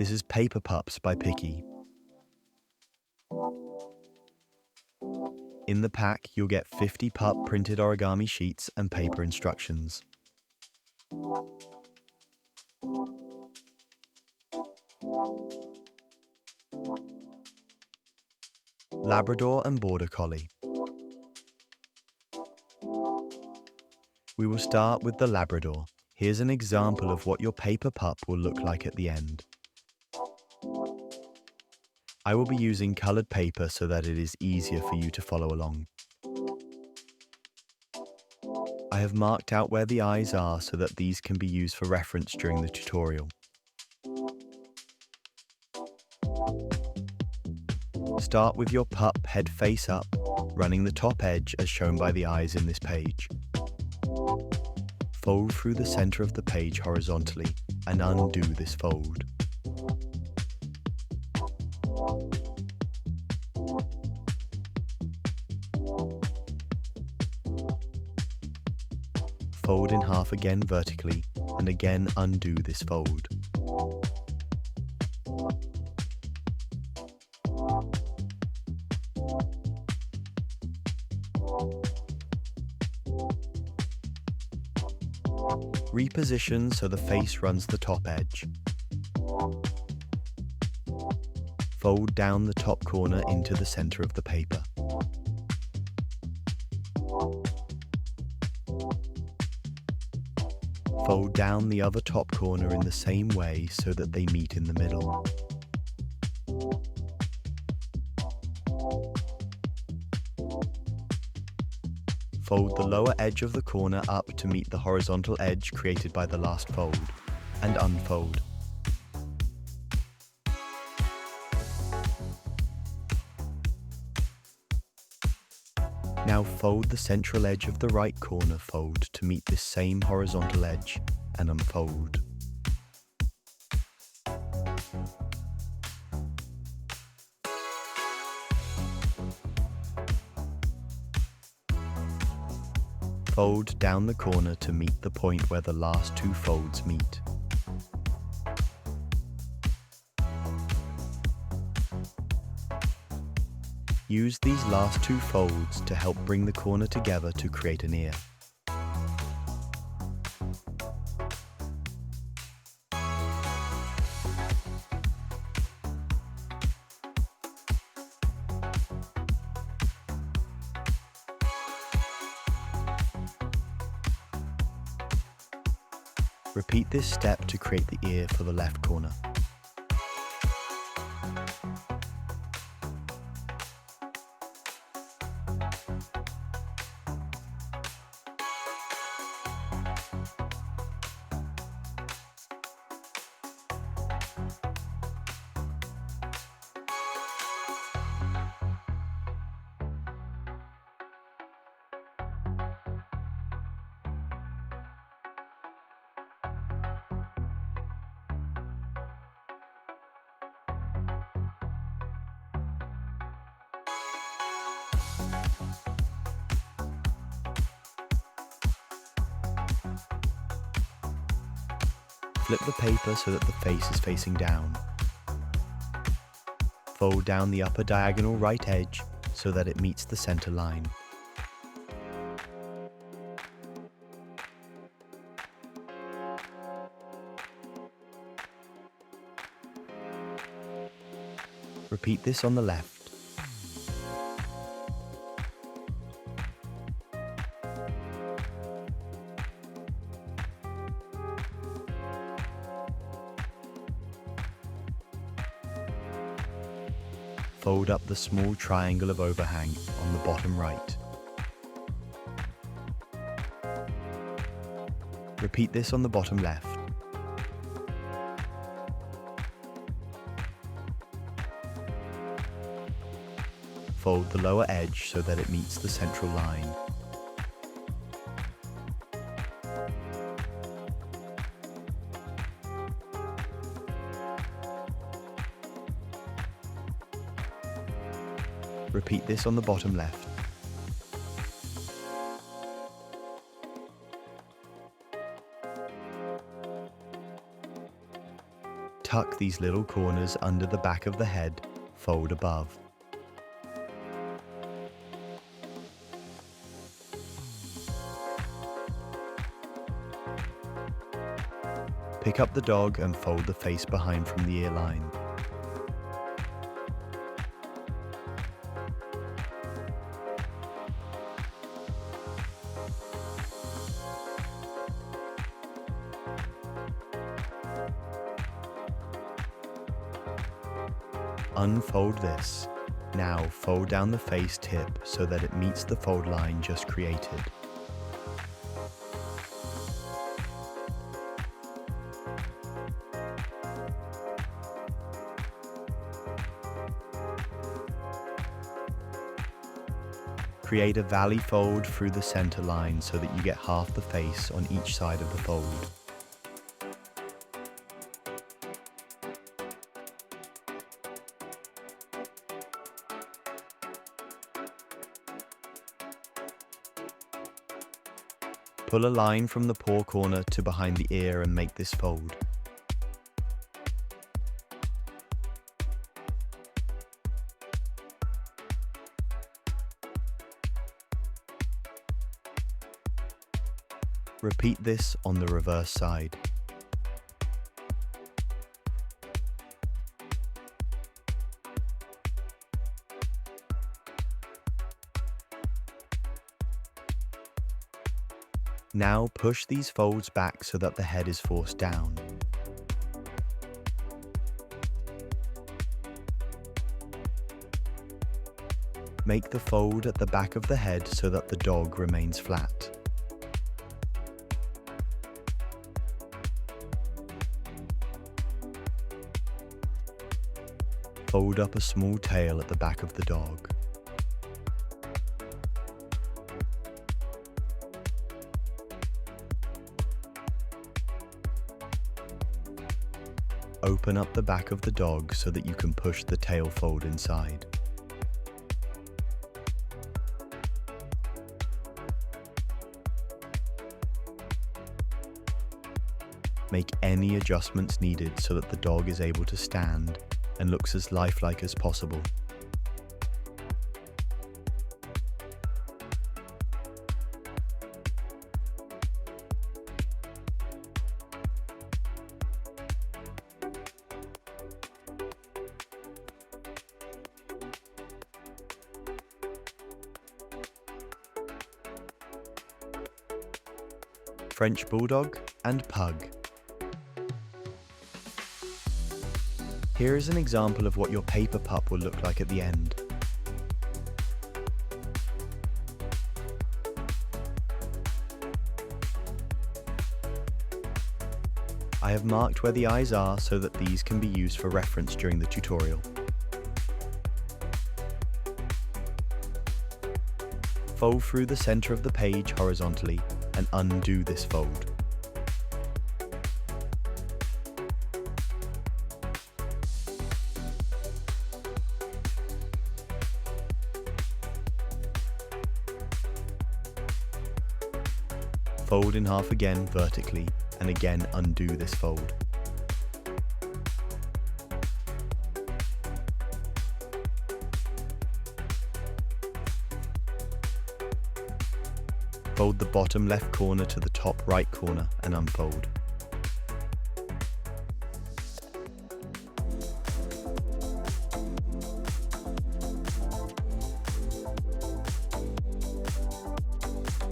This is Paper Pups by Pikkii. In the pack, you'll get 50 pup printed origami sheets and paper instructions. Labrador and Border Collie. We will start with the Labrador. Here's an example of what your paper pup will look like at the end. I will be using colored paper so that it is easier for you to follow along. I have marked out where the eyes are so that these can be used for reference during the tutorial. Start with your pup head face up, running the top edge as shown by the eyes in this page. Fold through the center of the page horizontally and undo this fold. Fold in half again vertically and again undo this fold. Reposition so the face runs the top edge. Fold down the top corner into the center of the paper. Fold down the other top corner in the same way so that they meet in the middle. Fold the lower edge of the corner up to meet the horizontal edge created by the last fold, and unfold. Now fold the central edge of the right corner fold to meet this same horizontal edge, and unfold. Fold down the corner to meet the point where the last two folds meet. Use these last two folds to help bring the corner together to create an ear. Repeat this step to create the ear for the left corner. Flip the paper so that the face is facing down. Fold down the upper diagonal right edge so that it meets the center line. Repeat this on the left. Fold up the small triangle of overhang on the bottom right. Repeat this on the bottom left. Fold the lower edge so that it meets the central line. Repeat this on the bottom left. tuck these little corners under the back of the head, fold above. Pick up the dog and fold the face behind from the ear line. Unfold this. Now fold down the face tip so that it meets the fold line just created. Create a valley fold through the center line so that you get half the face on each side of the fold. Pull a line from the paw corner to behind the ear and make this fold. Repeat this on the reverse side. Now push these folds back so that the head is forced down. Make the fold at the back of the head so that the dog remains flat. Fold up a small tail at the back of the dog. Open up the back of the dog so that you can push the tail fold inside. Make any adjustments needed so that the dog is able to stand and looks as lifelike as possible. French Bulldog and Pug. Here is an example of what your paper pup will look like at the end. I have marked where the eyes are so that these can be used for reference during the tutorial. Fold through the center of the page horizontally and undo this fold. Fold in half again vertically and again undo this fold. Fold the bottom left corner to the top right corner and unfold.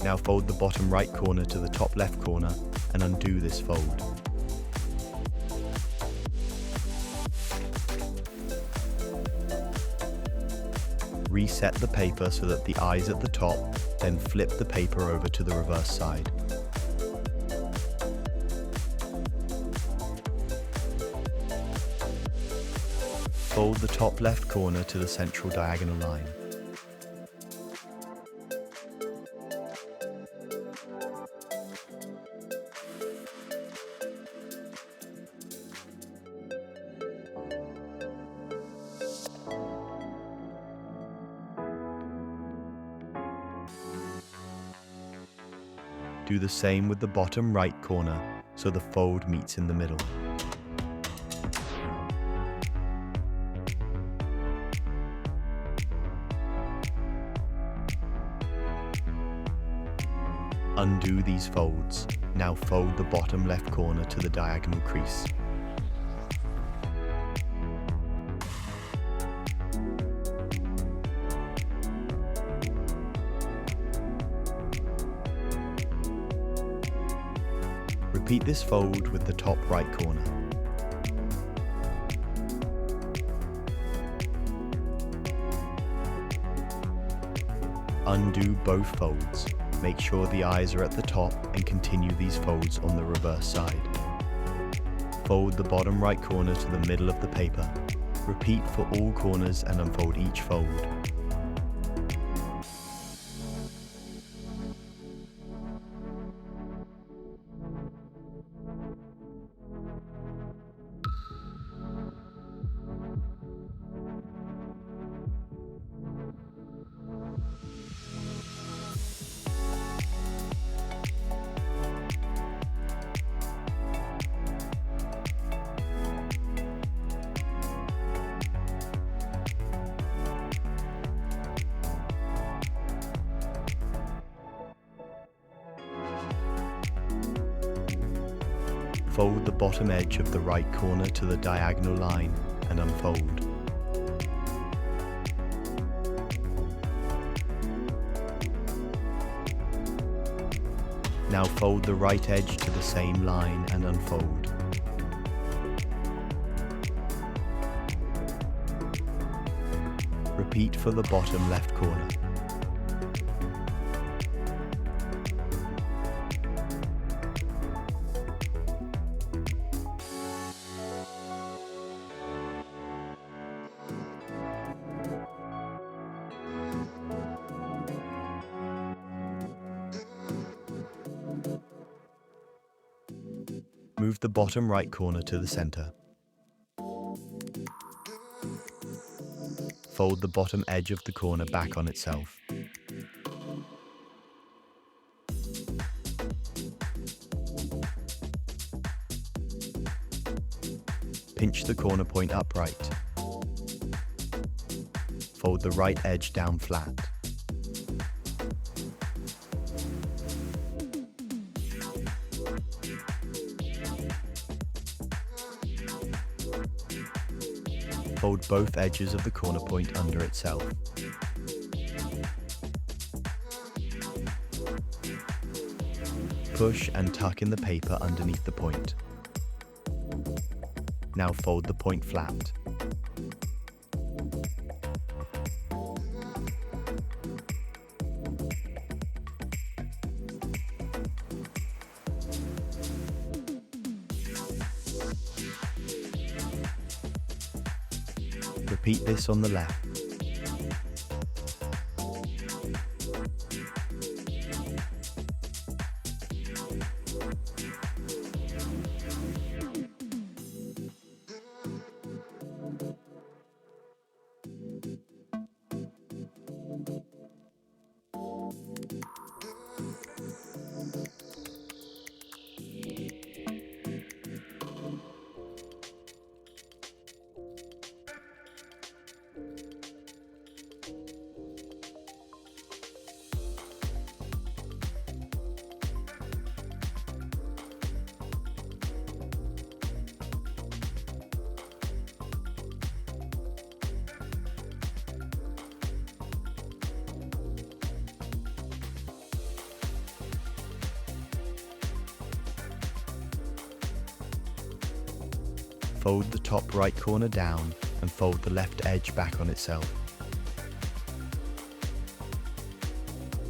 Now fold the bottom right corner to the top left corner and undo this fold. Reset the paper so that the eyes at the top, then flip the paper over to the reverse side. Fold the top left corner to the central diagonal line. Do the same with the bottom right corner so the fold meets in the middle. Undo these folds. Now fold the bottom left corner to the diagonal crease. Repeat this fold with the top right corner. Undo both folds. Make sure the eyes are at the top and continue these folds on the reverse side. Fold the bottom right corner to the middle of the paper. Repeat for all corners and unfold each fold. Fold the bottom edge of the right corner to the diagonal line and unfold. Now fold the right edge to the same line and unfold. Repeat for the bottom left corner. Move the bottom right corner to the center. Fold the bottom edge of the corner back on itself. Pinch the corner point upright. Fold the right edge down flat. Fold both edges of the corner point under itself. Push and tuck in the paper underneath the point. Now fold the point flat. Repeat this on the left. Fold the top right corner down and fold the left edge back on itself.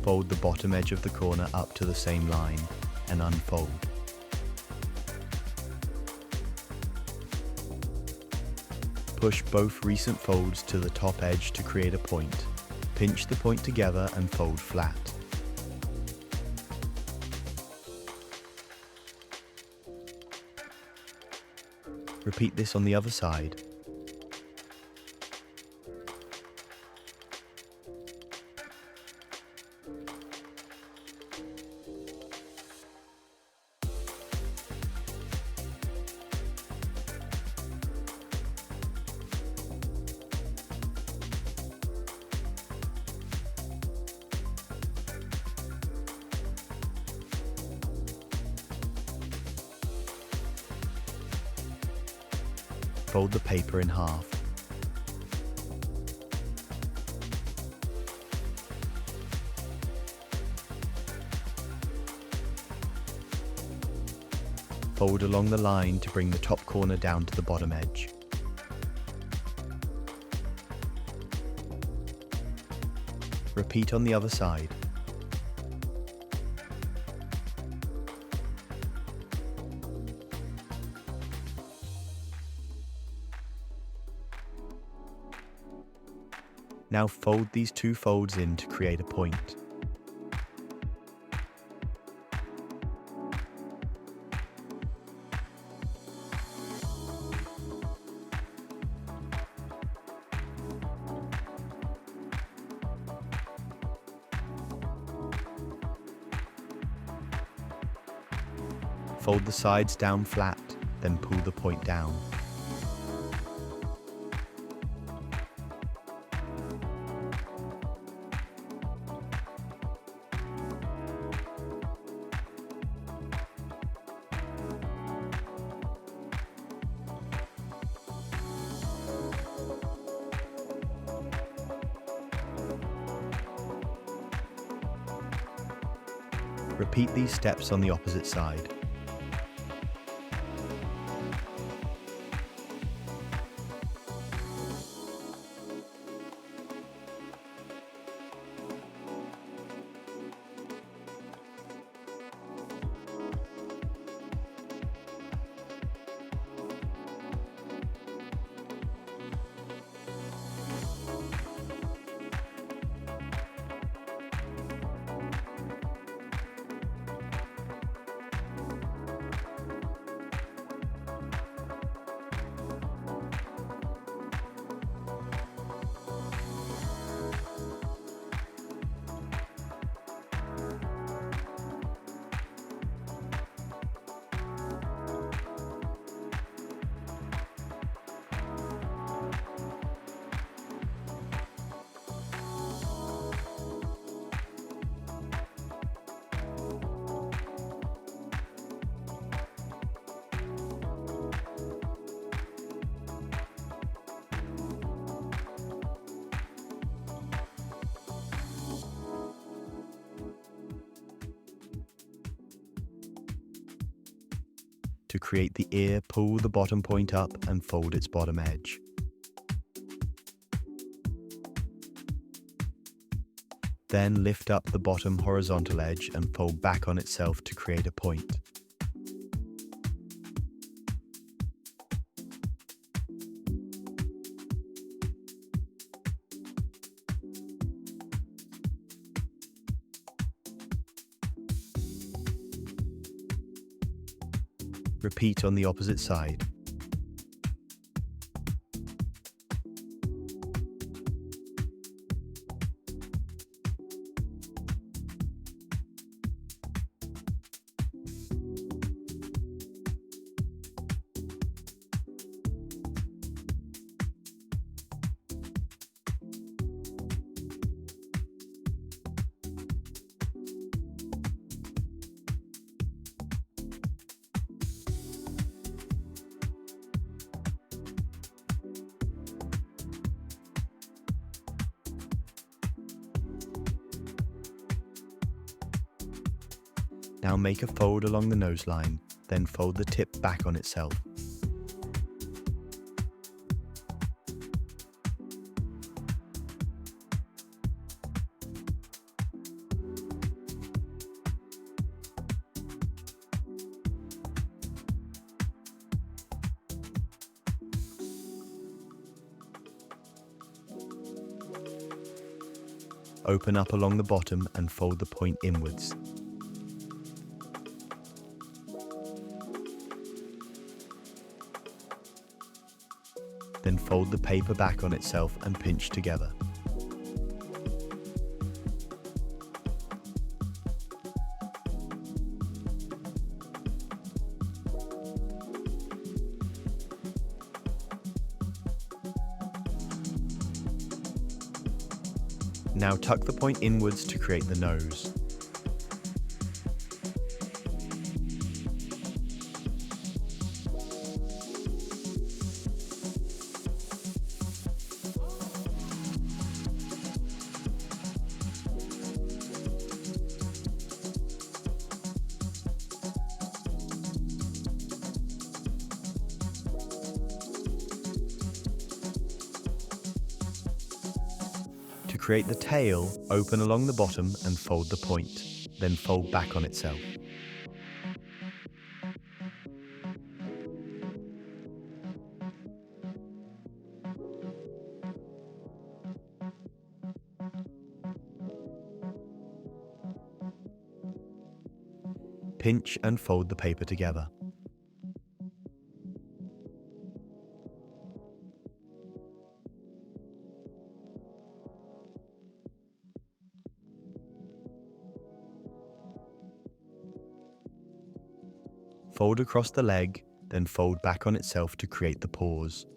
Fold the bottom edge of the corner up to the same line and unfold. Push both recent folds to the top edge to create a point. Pinch the point together and fold flat. Repeat this on the other side. fold the paper in half. Fold along the line to bring the top corner down to the bottom edge. Repeat on the other side. Now fold these two folds in to create a point. Fold the sides down flat, then pull the point down. Repeat these steps on the opposite side. To create the ear, pull the bottom point up and fold its bottom edge. Then lift up the bottom horizontal edge and fold back on itself to create a point. Repeat on the opposite side. Now make a fold along the nose line, then fold the tip back on itself. Open up along the bottom and fold the point inwards. Then fold the paper back on itself and pinch together. Now tuck the point inwards to create the nose. create the tail, open along the bottom and fold the point, then fold back on itself. Pinch and fold the paper together. Fold across the leg, then fold back on itself to create the paws.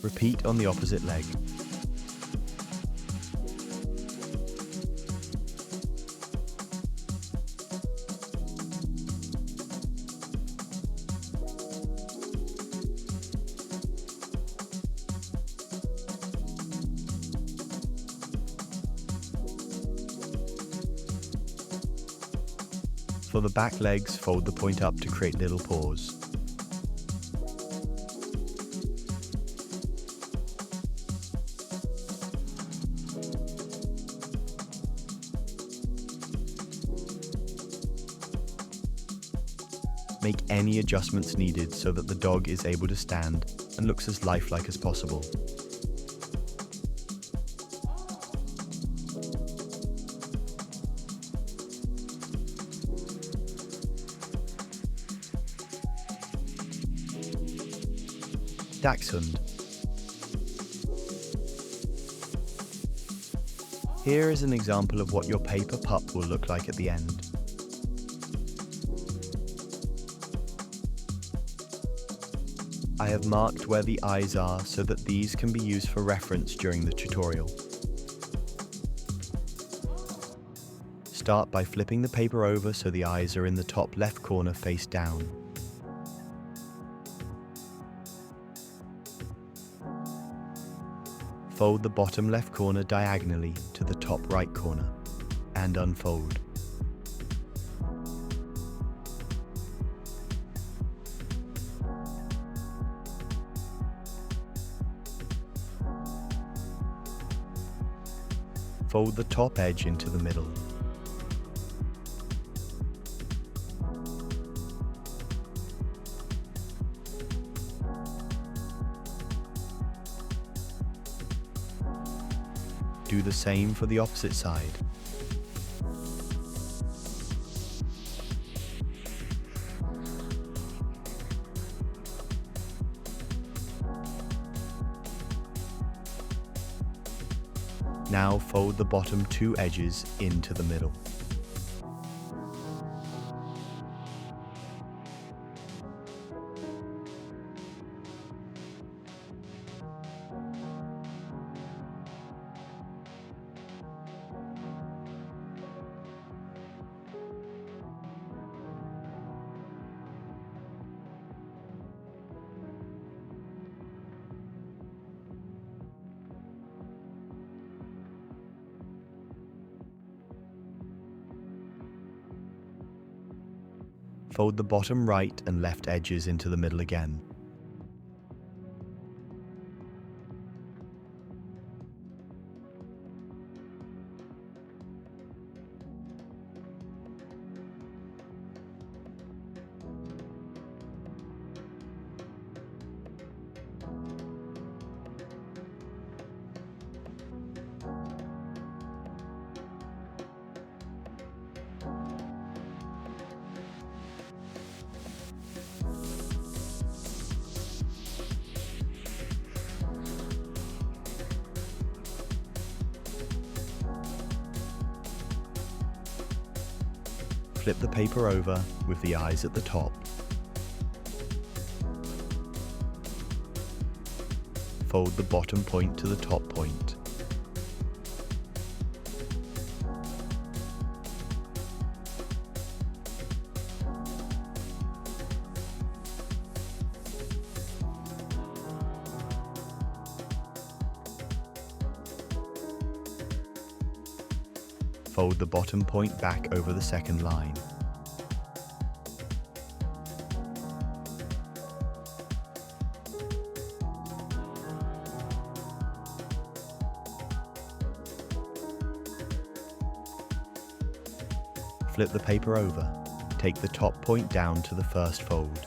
Repeat on the opposite leg. For the back legs, fold the point up to create little paws. Make any adjustments needed so that the dog is able to stand and looks as lifelike as possible. Dachshund. Here is an example of what your paper pup will look like at the end. I have marked where the eyes are so that these can be used for reference during the tutorial. Start by flipping the paper over so the eyes are in the top left corner face down. Fold the bottom left corner diagonally to the top right corner and unfold. Fold the top edge into the middle. Do the same for the opposite side. Now fold the bottom two edges into the middle. Fold the bottom right and left edges into the middle again. Flip the paper over with the eyes at the top. Fold the bottom point to the top point. Fold the bottom point back over the second line. Flip the paper over. Take the top point down to the first fold.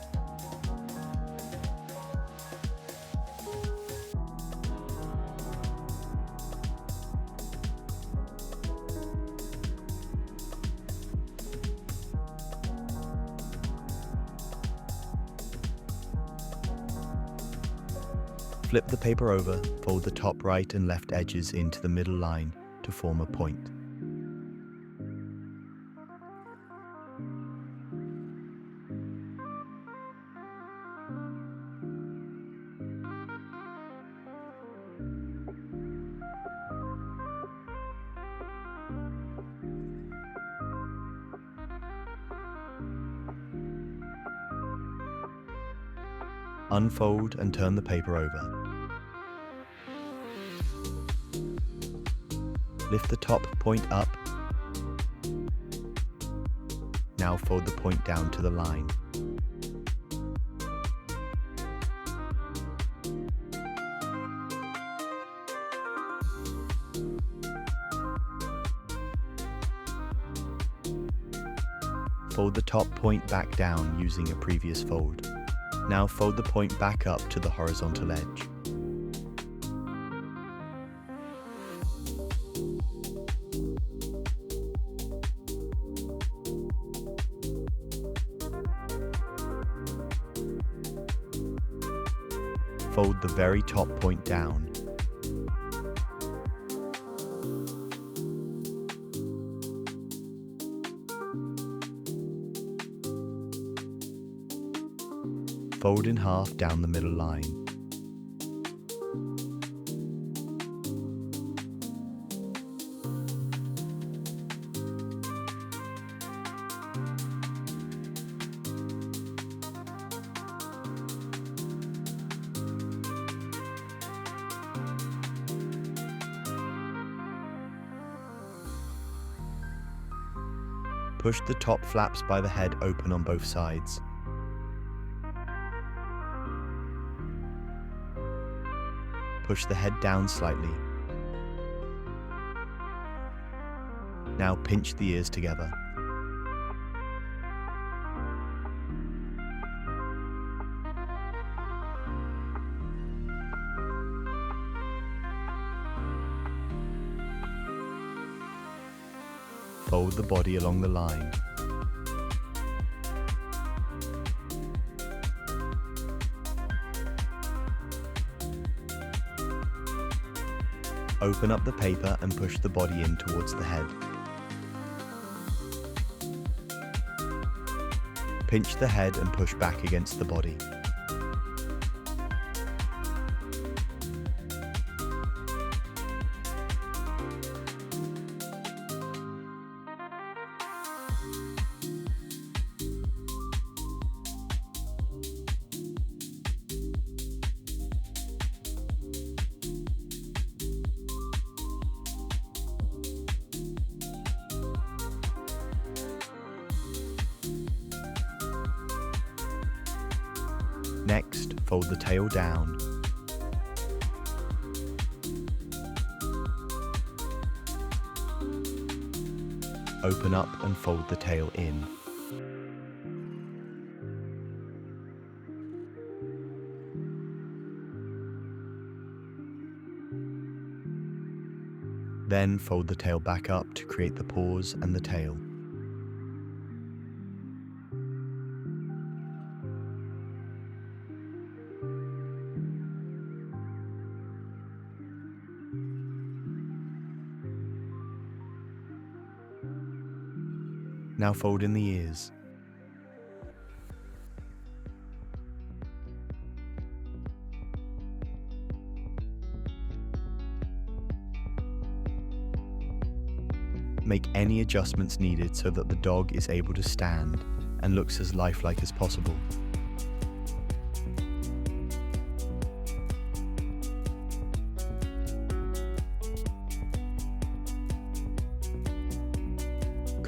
Flip the paper over, fold the top right and left edges into the middle line to form a point. Unfold and turn the paper over. Lift the top point up. Now fold the point down to the line. Fold the top point back down using a previous fold. Now fold the point back up to the horizontal edge. Fold the very top point down. Fold in half down the middle line. Push the top flaps by the head open on both sides. Push the head down slightly. Now pinch the ears together. Fold the body along the line. Open up the paper and push the body in towards the head. Pinch the head and push back against the body. Next, fold the tail down. Open up and fold the tail in. Then fold the tail back up to create the paws and the tail. Now fold in the ears. Make any adjustments needed so that the dog is able to stand and looks as lifelike as possible.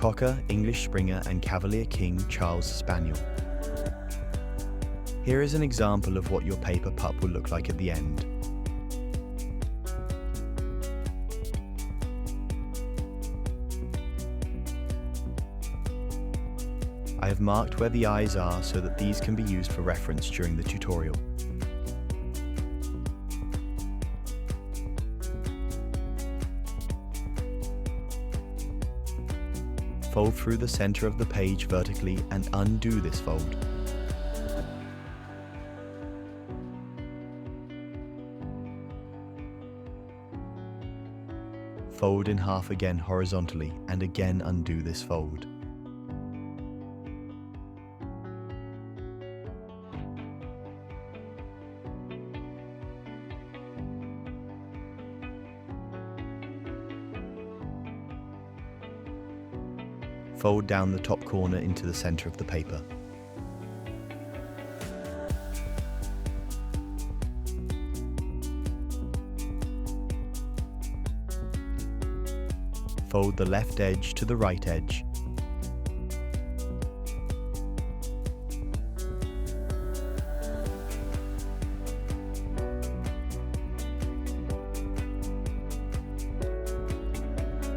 Cocker, English Springer and Cavalier King Charles Spaniel. Here is an example of what your paper pup will look like at the end. I have marked where the eyes are so that these can be used for reference during the tutorial. Fold through the center of the page vertically and undo this fold. Fold in half again horizontally and again undo this fold. Fold down the top corner into the center of the paper. Fold the left edge to the right edge.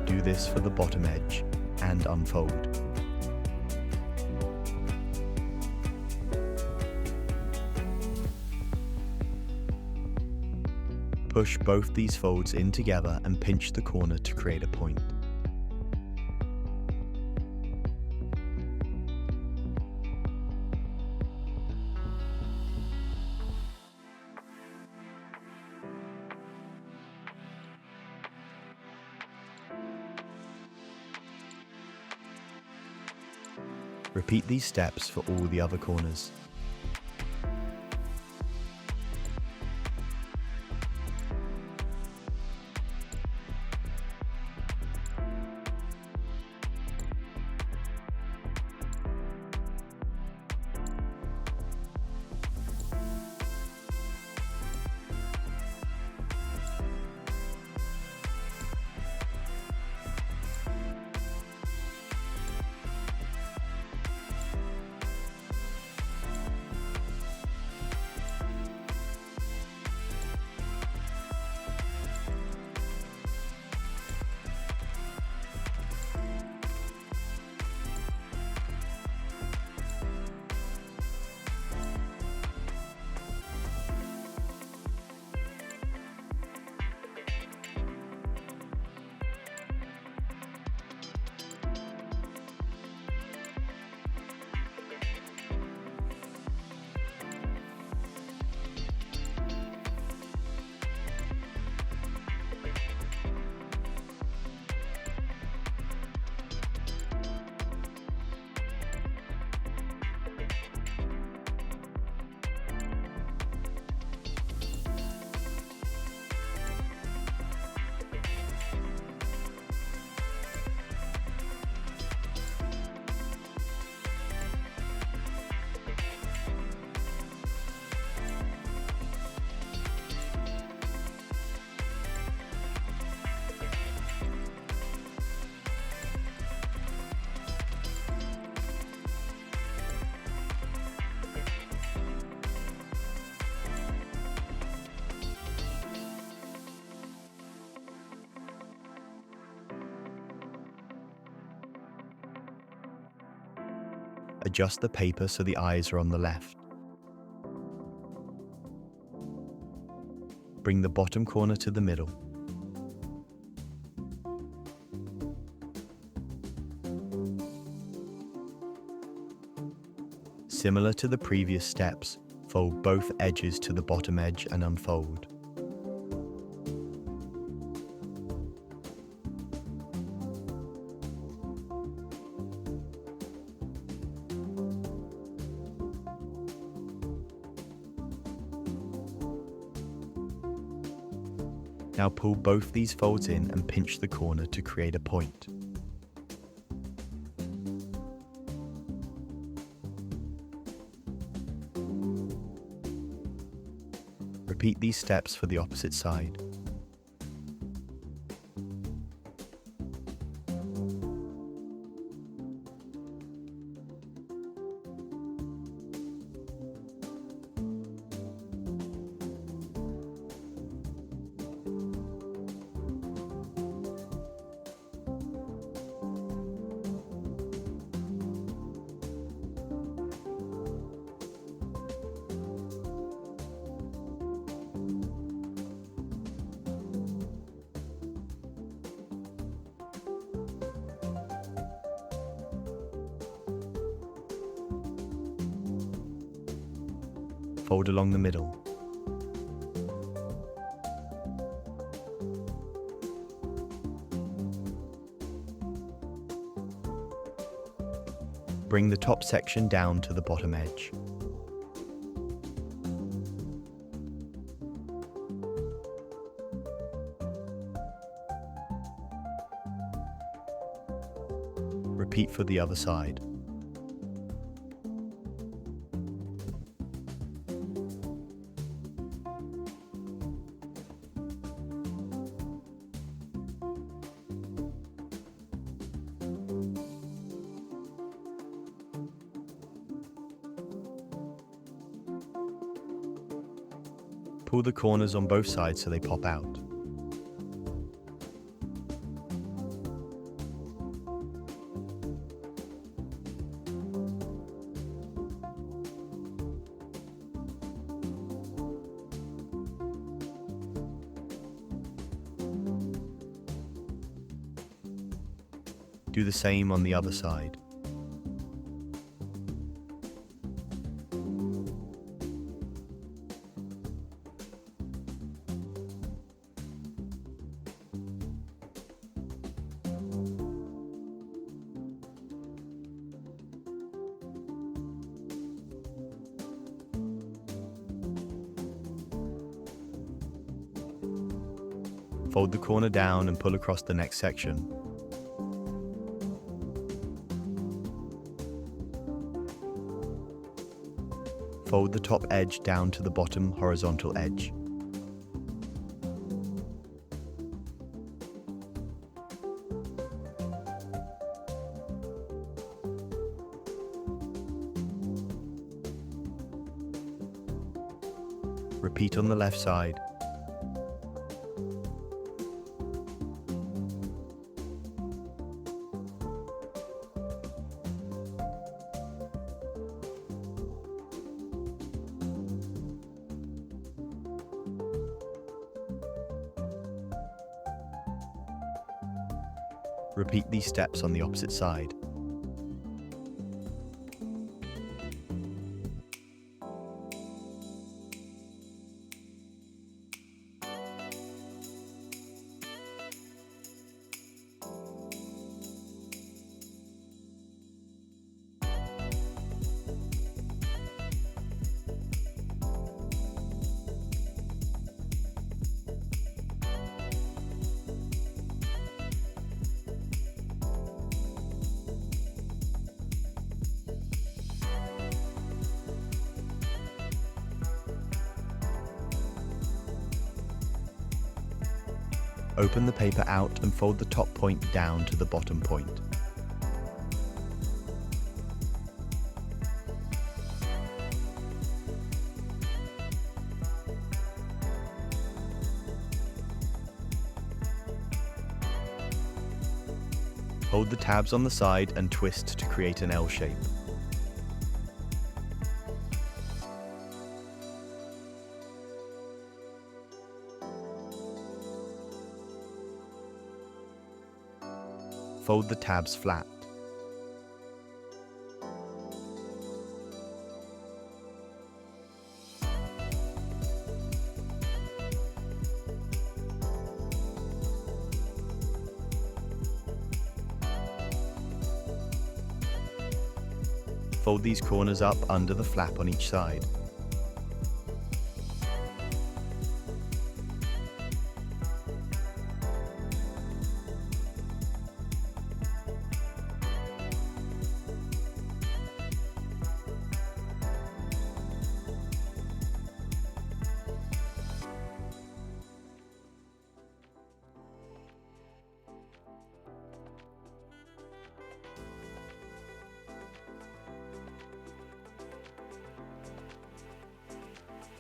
Do this for the bottom edge and unfold. Push both these folds in together and pinch the corner to create a point. Repeat these steps for all the other corners. Adjust the paper so the eyes are on the left. Bring the bottom corner to the middle. Similar to the previous steps, fold both edges to the bottom edge and unfold. Now pull both these folds in and pinch the corner to create a point. Repeat these steps for the opposite side. fold along the middle. Bring the top section down to the bottom edge. Repeat for the other side. Pull the corners on both sides so they pop out. Do the same on the other side. Fold the corner down and pull across the next section. Fold the top edge down to the bottom horizontal edge. Repeat on the left side. Repeat these steps on the opposite side. Open the paper out and fold the top point down to the bottom point. Hold the tabs on the side and twist to create an L shape. Fold the tabs flat. Fold these corners up under the flap on each side.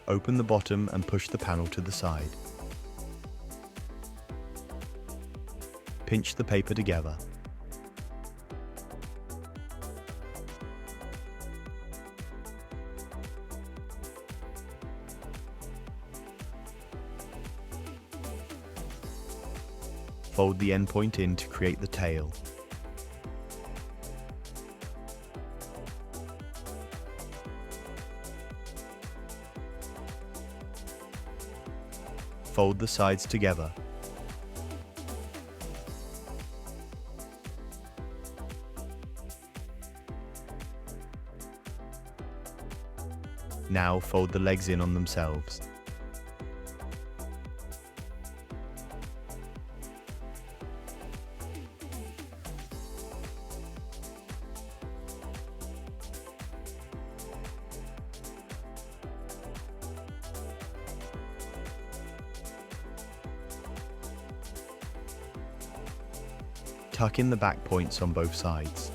Open the bottom and push the panel to the side. Pinch the paper together. Fold the end point in to create the tail. fold the sides together. Now fold the legs in on themselves. Tuck in the back points on both sides.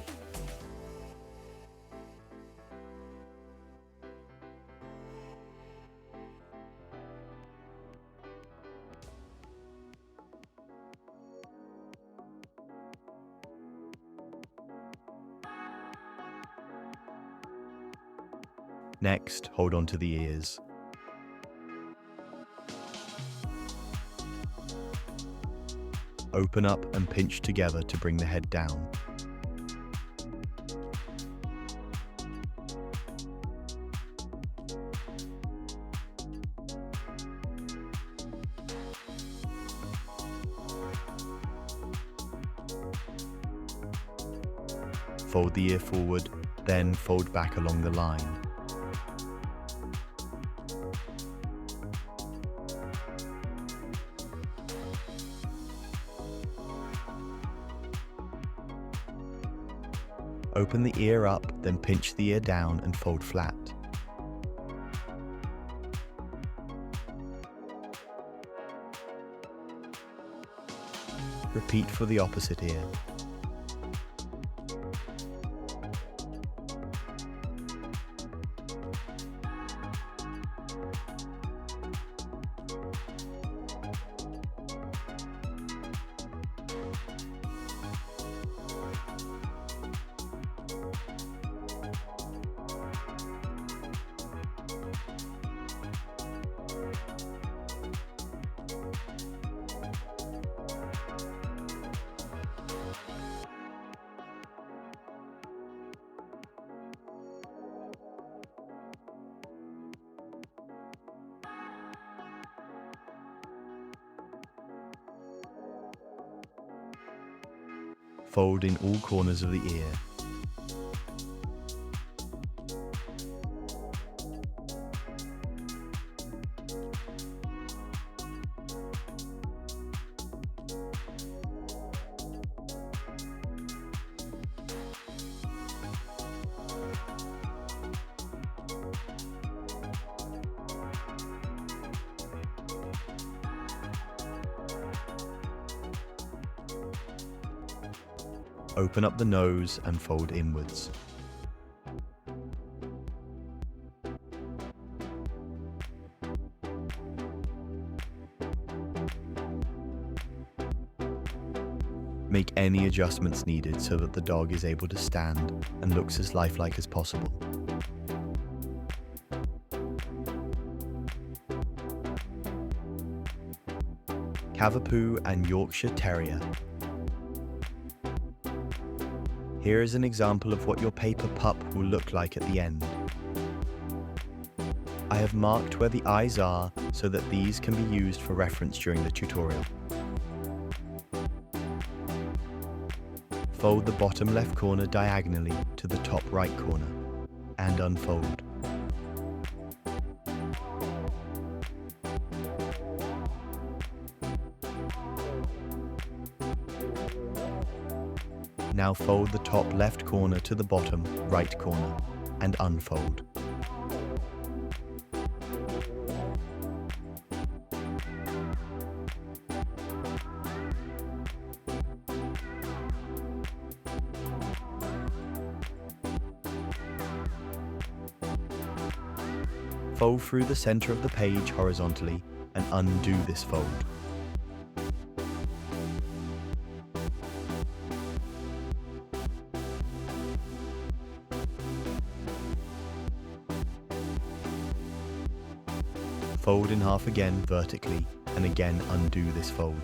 Next, hold on to the ears. Open up and pinch together to bring the head down. Fold the ear forward, then fold back along the line. Open the ear up, then pinch the ear down and fold flat. Repeat for the opposite ear. Fold in all corners of the ear. Open up the nose and fold inwards. Make any adjustments needed so that the dog is able to stand and looks as lifelike as possible. Cavapoo and Yorkshire Terrier. Here is an example of what your paper pup will look like at the end. I have marked where the eyes are so that these can be used for reference during the tutorial. Fold the bottom left corner diagonally to the top right corner and unfold. Now fold the top left corner to the bottom right corner and unfold. Fold through the center of the page horizontally and undo this fold. Fold in half again vertically and again undo this fold.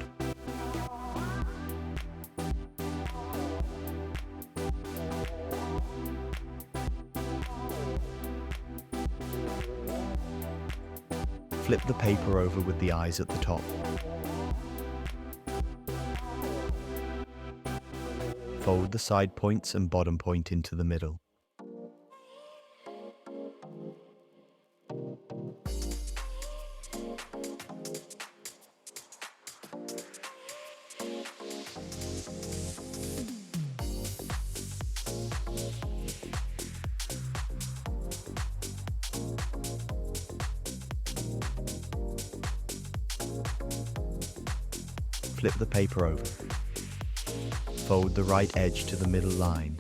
Flip the paper over with the eyes at the top. Fold the side points and bottom point into the middle. Flip the paper over. Fold the right edge to the middle line.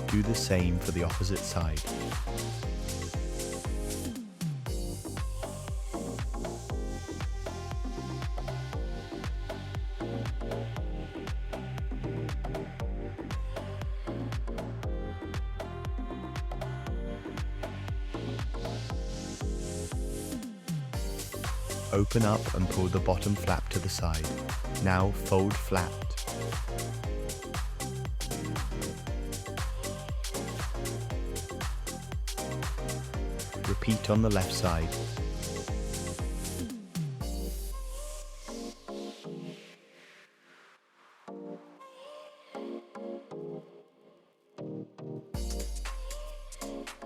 Do the same for the opposite side. Open up and pull the bottom flap to the side. Now fold flat. Repeat on the left side.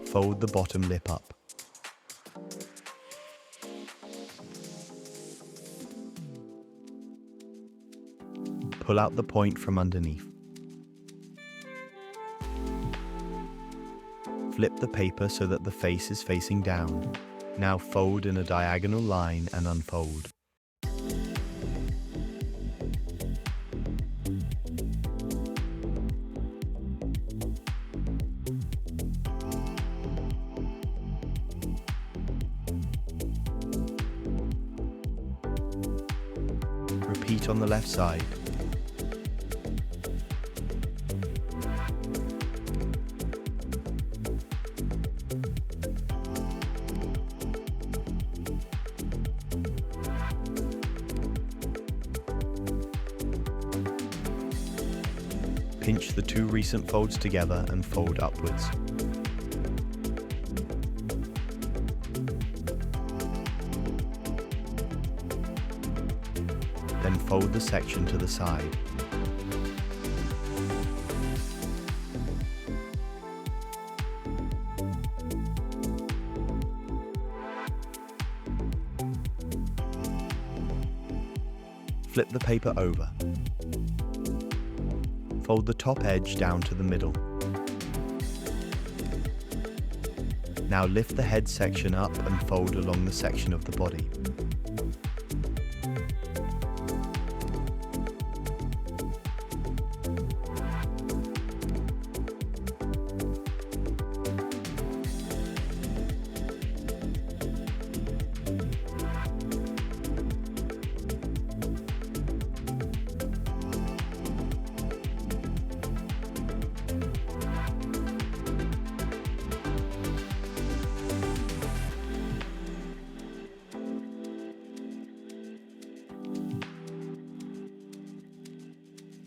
Fold the bottom lip up. Pull out the point from underneath. Flip the paper so that the face is facing down. Now fold in a diagonal line and unfold. Repeat on the left side. Pinch the two recent folds together and fold upwards. Then fold the section to the side. Flip the paper over. Fold the top edge down to the middle. Now lift the head section up and fold along the section of the body.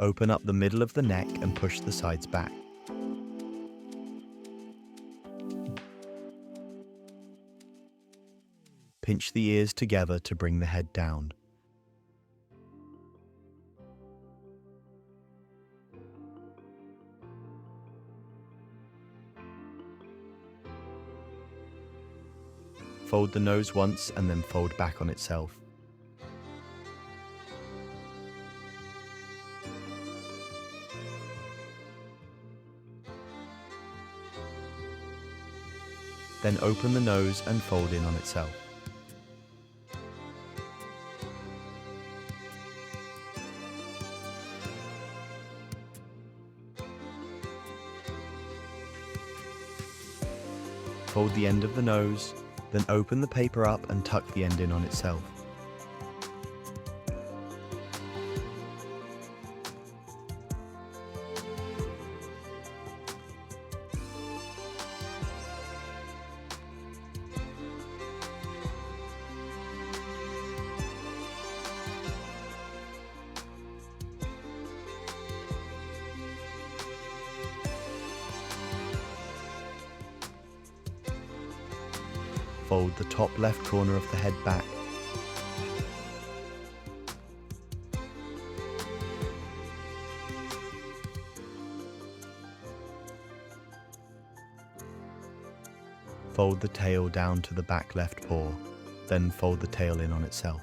Open up the middle of the neck and push the sides back. Pinch the ears together to bring the head down. Fold the nose once and then fold back on itself. Then open the nose and fold in on itself. Fold the end of the nose, then open the paper up and tuck the end in on itself. Fold the top left corner of the head back. Fold the tail down to the back left paw, then fold the tail in on itself.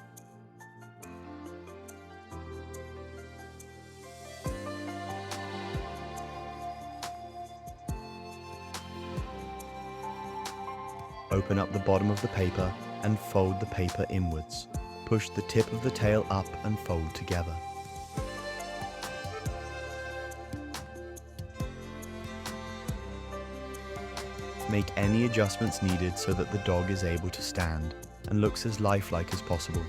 Open up the bottom of the paper and fold the paper inwards. Push the tip of the tail up and fold together. Make any adjustments needed so that the dog is able to stand and looks as lifelike as possible.